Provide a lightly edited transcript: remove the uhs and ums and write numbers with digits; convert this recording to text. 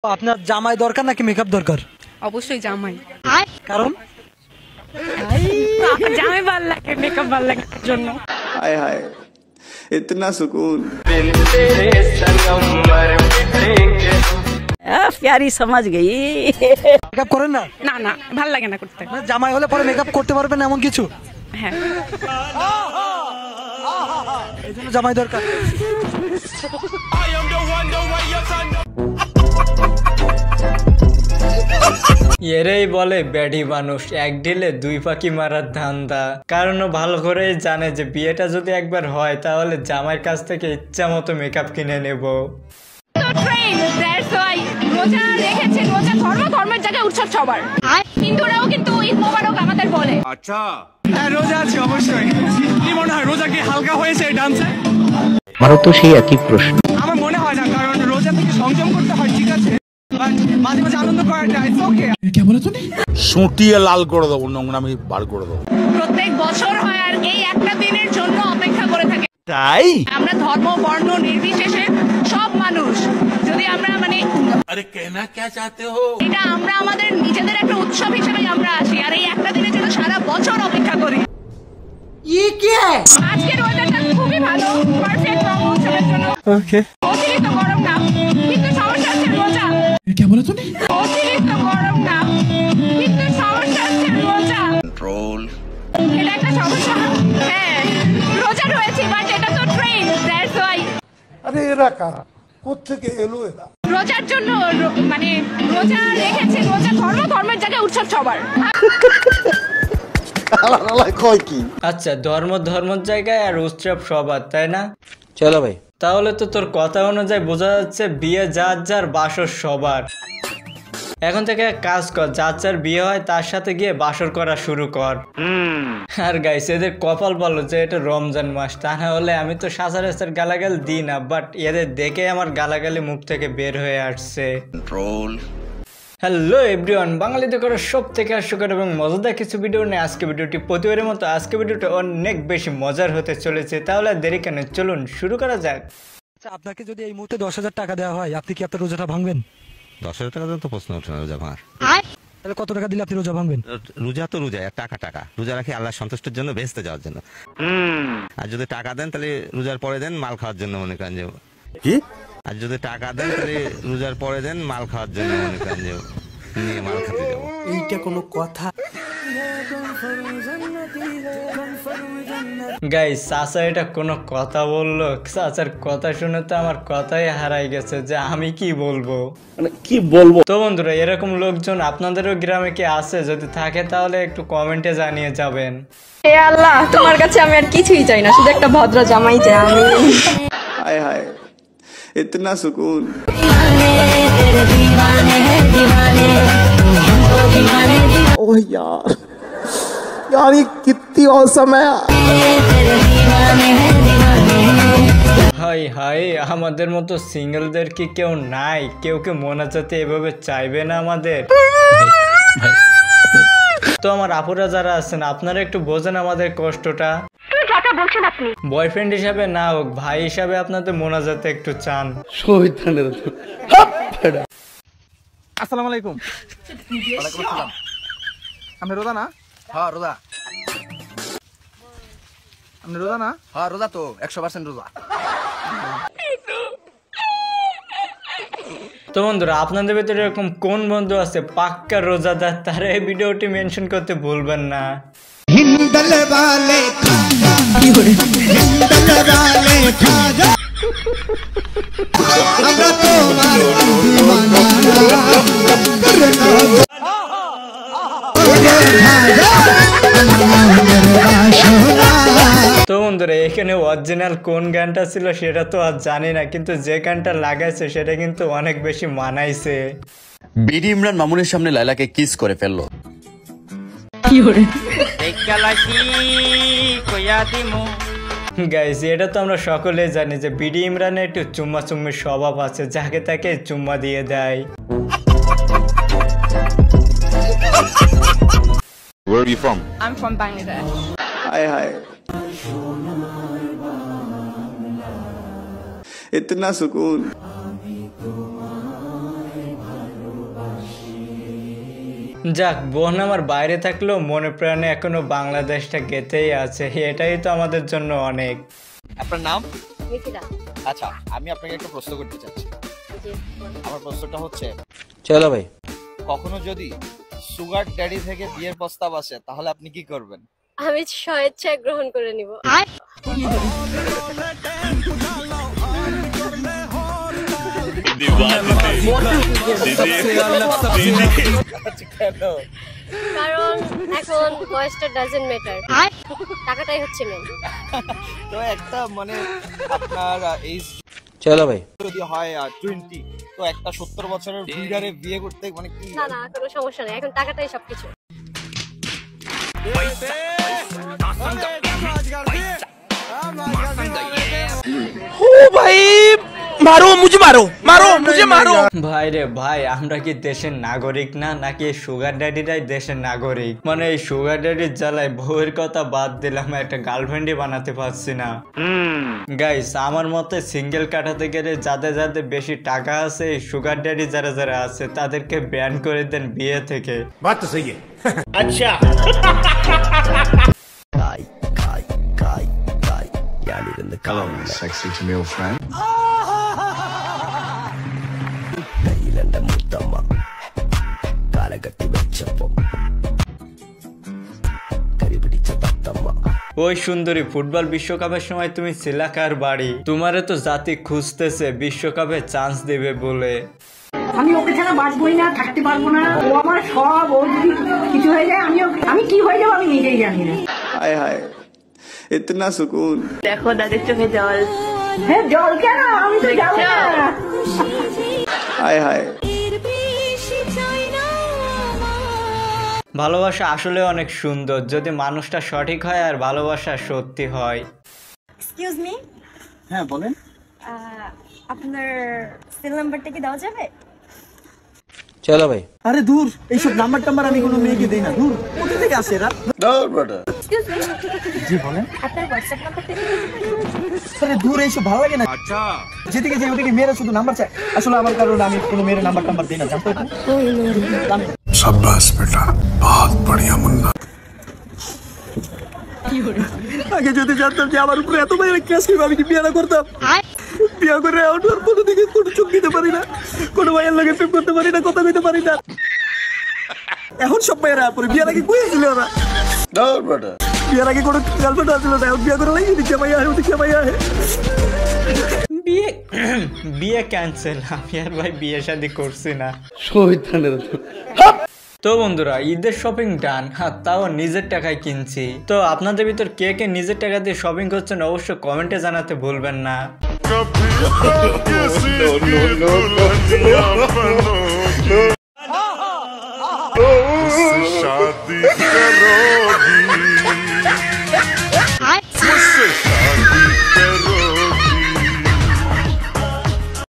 আপনার জামাই দরকার নাকি মেকআপ দরকার? অবশ্যই জামাই। কারণ জামাই ভালো লাগে, মেকআপ ভালো লাগে জন্য। हाय हाय इतना सुकून। प्यारी समझ गई। মেকআপ করেন না? না না, ভালো লাগে না করতে। মানে জামাই হলে পরে মেকআপ করতে পারবেন এমন কিছু? হ্যাঁ, এই জন্য জামাই দরকার। এরাই বলে ব্যাডি মানুষ, এক ঢিলে দুই পাখি মারার ধান্দা। কারণ ও ভালো করেই জানে যে বিয়েটা যদি একবার হয় তাহলে জামাইয়ের কাছ থেকে ইচ্ছা মতো মেকআপ কিনে নেব। রোজা রেখেছে, রোজা ধর্মের জায়গায় উৎসব সবার। হিন্দুরাও কিন্তু ঈদ মোবারক আমাদের বলে। আচ্ছা, হ্যাঁ রোজা আছে অবশ্যই। কি মনে হয় রোজা কি হালকা হয়েছে এই ডান্সে? আমারও তো সেই একই প্রশ্ন। আমার মনে হয় না, কারণ রোজা থেকে সংযম করতে হয়, ঠিক আছে, মাঝে মাঝে আনন্দ করাটা ইটস ওকে। কে বলে তুমি? সুটিয়ে লাল করে দেবো, নোংরামি বার করে দেবো। প্রত্যেক বছর হয় আর এই একটা দিনের জন্য অপেক্ষা করে থাকে। তাই আমরা ধর্ম বর্ণ নির্বিশেষে সব মানুষ যদি আমরা মানে আরে কেনা কে চাতে হো, এটা আমরা আমাদের নিজেদের একটা উৎসব হিসেবে আমরা আসি আর এই একটা দিনের জন্য সারা বছর অপেক্ষা করি। আজকের ওয়েদারটা খুবই ভালো, পারফেক্ট রং উৎসবের জন্য। ওকে, অতিরিক্ত গরম না, কিন্তু সমস্যা হচ্ছে রোজা। কে বলে তুমি? অতিরিক্ত গরম না, কিন্তু সমস্যা হচ্ছে রোজা। कंट्रोल। এটা একটা সমস্যা। হ্যাঁ, রোজা রয়েছে, বাট এটা তো ট্রেন, দ্যাটস ওয়াই। আরে এরা কারা, কোত্থেকে এলো এরা? রোজার জন্য মানে রোজা রেখেছে, রোজা ধর্মের জায়গায় উৎসব সবার। আচ্ছা, ধর্মের জায়গায় আর উৎসব সবার, তাই না? চলো ভাই, তাহলে তো তোর কথা অনুযায়ী বোঝা যাচ্ছে বিয়ে যার যার, বাসর সবার। এখন থেকে এক কাজ কর, যার যার বিয়ে হয় তার সাথে গিয়ে বাসর করা শুরু কর। আর গাইস, এদের কপাল বলো যে এটা রমজান মাস, তা না হলে আমি তো সচরাচর গালাগাল দিই না, বাট এদের দেখে আমার গালাগালি মুখ থেকে বের হয়ে আসছে। कंट्रोल। হ্যালো এভরিওয়ান, বাঙালিদের করে সব থেকে হাস্যকর এবং মজাদার কিছু ভিডিও নিয়ে আজকে ভিডিওটি প্রতিবারের মতো আজকে ভিডিওটা অনেক বেশি মজার হতে চলেছে। তাহলে আর দেরি কেন, চলুন শুরু করা যাক। আচ্ছা, আপনাকে যদি এই মুহূর্তে 10,000 টাকা দেওয়া হয়, আপনি কি আপনার রোজাটা ভাঙবেন? 10,000 টাকা তো প্রশ্ন ওঠে না রোজা ভাঙার। তাহলে কত টাকা দিলে আপনি রোজা ভাঙবেন? রোজা তো রোজা, টাকা রোজা রাখি আল্লাহ সন্তুষ্টের জন্য, বেহেশতে যাওয়ার জন্য। আর যদি টাকা দেন তাহলে রোজার পরে দেন মাল খাওয়ার জন্য, মনে করেন যে কি। আর যদি টাকা দেন তাহলে রোজার পরে দেন মাল খাওয়ার জন্য, মনে করেন যে নিয়ে মাল খেতে যাবো। এইটা কোনো কথা? গাইস, চাচা এটা কোনো কথা বললো? চাচার কথা শুনে তো আমার কথাই হারাই গেছে যে আমি কি বলবো, মানে কি বলবো। তো বন্ধুরা, এরকম লোকজন আপনাদেরও গ্রামে কি আছে? যদি থাকে তাহলে একটু কমেন্টে জানিয়ে যাবেন। হে আল্লাহ, তোমার কাছে আমি আর কিছুই চাই না, শুধু একটা ভদ্র জামাই চাই আমি। हाय हाय इतना सुकून। ओह यार, यार ये कितनी औसम है। হাই হাই, আমাদের মতো সিঙ্গেলদের কি কেউ নাই? কেউ কি মোনাজাতে এভাবে চাইবে না আমাদের? তো আমার আপুরা যারা আছেন, আপনারা একটু বোঝেন আমাদের কষ্টটা। বয়ফ্রেন্ড হিসাবে না হোক, ভাই হিসাবে আপনাদের মোনাজাতে একটু চান। আসসালামু আলাইকুম। ওয়ালাইকুম আসসালাম। আপনি রোজা না? হ্যাঁ রোজা। আপনি রোজা না? হ্যাঁ রোজা তো 100% রোজা। তো বন্ধুরা, আপনাদের ভিতরে এরকম কোন বন্ধু আছে পাক্কা রোজাদার? তারা এই ভিডিওটি মেনশন করতে ভুলবেন না। हिंदल वाले खाजा, हिंदल वाले खाजा, আমরা তোমার দিওয়ানা। তো বন্ধুরা, এখানে অরিজিনাল কোন গানটা ছিল সেটা তো আর জানি না, কিন্তু যে গানটা লাগাইছে সেটা কিন্তু অনেক বেশি মানাইছে। বিডি ইমরান মামুনের সামনে লাইলাকে কিস করে ফেললো। গাইস, এটা তো আমরা সকলেই জানি যে বিডি ইমরানের একটু চুম্মা চুম্মির স্বভাব আছে, যাকে তাকে চুম্মা দিয়ে দেয়। Where are you from? I'm from Bangladesh. हाय हाय इतना सुकून। যাক, বোন আমার বাইরে থাকলেও মনে প্রাণে এখনো বাংলাদেশটা গেঁথেই আছে, এটাই তো আমাদের জন্য অনেক। আপনার নাম? মিথিলা। আচ্ছা, আমি আপনাকে একটা প্রশ্ন করতে চাচ্ছি। আমার প্রশ্নটা হচ্ছে, চলো ভাই। কখনো যদি সুগার ড্যাডি থেকে বিয়ের প্রস্তাব আসে তাহলে আপনি কি করবেন? আমি স্বেচ্ছায় গ্রহণ করে নিব। কারণ এখন বয়সটা ডাজন্ট ম্যাটার, টাকাটাই হচ্ছে মেন। তো একটা মানে আপনার এইজ চলো ভাই। যদি হয় 20, তো একটা 70 বছরের বুড়ারে বিয়ে করতে মানে কি? না না, কোনো সমস্যা নেই, এখন টাকাটাই সবকিছু। ভাই রে ভাই, আমরা কি দেশের নাগরিক না, নাকি সুগার ড্যাডিরাই দেশের নাগরিক? মানে এই সুগার ড্যাডির জ্বালায় বউয়ের কথা বাদ দিলাম, একটা গার্লফ্রেন্ডই বানাতে পারছি না। গাইস, আমার মতে সিঙ্গেল কাটাতে গেলে যাদের যাদের বেশি টাকা আছে, এই সুগার ড্যাডি যারা যারা আছে তাদেরকে ব্যান করে দেন বিয়ে থেকে। আচ্ছা, ওই সুন্দরী, ফুটবল বিশ্বকাপের সময় তুমি ছিলা কার বাড়ি? তোমারে তো জাতি খুঁজতেছে বিশ্বকাপে চান্স দেবে বলে। আমি ওকে ছাড়া বাঁচবই না, থাকতে পারবো না, ও আমার সব। ও যদি কিছু হয়ে যায় আমি কি হয়ে যাবো আমি নিজেই জানি না। हाय हाय इतना सुकून। দেখো দাদের চোখে জল। হ্যাঁ, জল কেন? আমি তো যাবো না। हाय हाय ভালোবাসা আসলে অনেক সুন্দর যদি মানুষটা সঠিক হয় আর ভালোবাসা সত্যি হয়। Excuse me. হ্যাঁ বলেন। আপনার সেল নাম্বারটা কি দেওয়া যাবে? চলো ভাই। আরে দূর, এইসব নাম্বার টাম্বার আমি কোনো মেয়েকে দেই না। দূর, কোথা থেকে আসে এরা? Excuse me. জি বলেন। আপনার হোয়াটসঅ্যাপ নাম্বারটা কি? আরে দূর, এইসব ভালো লাগে না। আচ্ছা, যেদিকে যে ওদিকে মেয়েরা শুধু নাম্বার চায়। আসলে আমার কারণে আমি কোনো মেয়ের নাম্বার টাম্বার দেই না, জানতো এটা? शाबाश बेटा, बहुत बढ़िया मुन्ना। আগে যদি জানতাম যে আমার উপরে এত বড় কেস হবে, আমি কি বিয়ে করতাম? বিয়ে করে ওঠার কোনো দিকে কোনো চোখ দিতে পারি না, কোনো ভাইয়ের লাগে প্রেম করতে পারি না, কথা কইতে পারি না। এখন সব মেয়েরা পরে বিয়ের আগে কই ছিল ওরা? বিয়ের আগে কোনো গার্লফ্রেন্ড আসছিল না, এখন বিয়ে করে লাগিয়ে দিচ্ছে ভাইয়া, ওদিকে ভাইয়া। বিয়ে ক্যান্সেল, আমি আর ভাই বিয়ে শাদী করছি না। তো বন্ধুরা, ঈদের শপিং ডান, তাও নিজের টাকায় কিনছি। তো আপনাদের ভিতর কে কে নিজের টাকা দিয়ে শপিং করছেন অবশ্যই কমেন্টে জানাতে ভুলবেন না। शादी करो